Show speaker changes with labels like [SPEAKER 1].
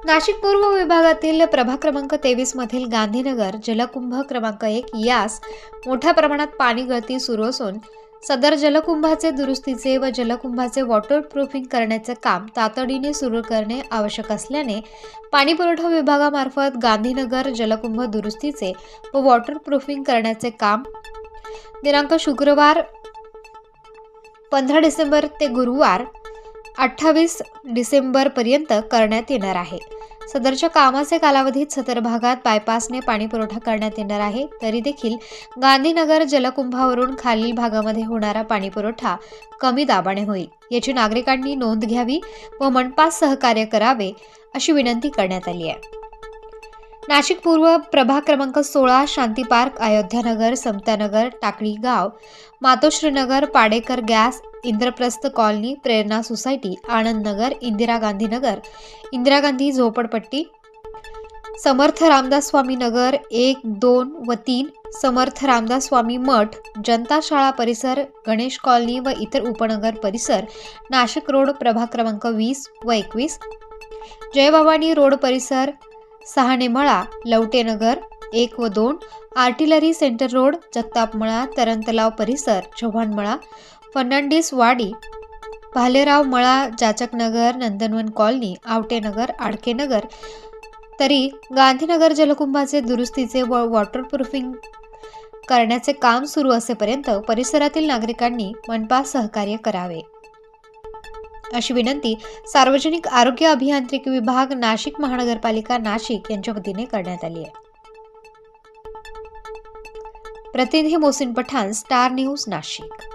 [SPEAKER 1] नाशिक पूर्व विभागातील प्रभाग क्रमांक 23 मधील गांधीनगर जलकुंभ क्रमांक 1 यास मोठ्या प्रमाणात पाणी गळती सुरू असून सदर जलकुंभाचे दुरुस्तीचे व जलकुंभाचे वॉटरप्रूफिंग करण्याचे काम तातडीने सुरू करणे आवश्यक असल्याने पाणी पुरवठा विभागामार्फत गांधीनगर जलकुंभ दुरुस्तीचे व वॉटरप्रूफिंग करण्याचे काम दिनांक शुक्रवार 15 डिसेंबर ते गुरुवार 28 डिसेंबर पर्यंत करण्यात येणार आहे। सदरच्या कामाचे कालावधीत सदर भागात बायपासने पाणी पुरवठा करण्यात येणार आहे। तरी देखील गांधीनगर जलकुंभावरून खालील भागामध्ये होणारा पाणी पुरवठा कमी दाबाने होईल याची नागरिकांनी नोंद घ्यावी व मनपास सहकार्य करावे अशी विनंती करण्यात आली आहे। नाशिक पूर्व प्रभाग क्रमांक 16 शांती पार्क, अयोध्यानगर, समतानगर, टाकळी गाव, मातोश्रीनगर, पाडेकर गॅस, इंद्रप्रस्थ कॉलनी, प्रेरणा सोसायटी, आनंद नगर, इंदिरा गांधी नगर, इंदिरा गांधी झोपडपट्टी, समर्थ रामदास स्वामी नगर 1, 2 व 3, समर्थ रामदास स्वामी मठ, जनता शाळा परिसर, गणेश कॉलनी व इतर उपनगर परिसर, नाशिक रोड प्रभाग क्रमांक 20 व 21, जयभवानी रोड परिसर, सहानेमळा, लवटेनगर 1 व 2, आर्टिलरी सेंटर रोड, जगतापमळा, तरणतलाव परिसर, चव्हाणमळा, फर्नांडिस वाडी, भालेराव मळा, जाचकनगर, नंदनवन कॉलनी, आवटेनगर, आडकेनगर। तरी गांधीनगर जलकुंभाचे दुरुस्तीचे व वॉटरप्रूफिंग करण्याचे काम सुरू असेपर्यंत परिसरातील नागरिकांनी मनपास सहकार्य करावे अशी विनंती सार्वजनिक आरोग्य अभियांत्रिकी विभाग, नाशिक महानगरपालिका नाशिक यांच्या वतीने करण्यात आली आहे। प्रतिनिधी मोहसिन पठाण, स्टार न्यूज, नाशिक।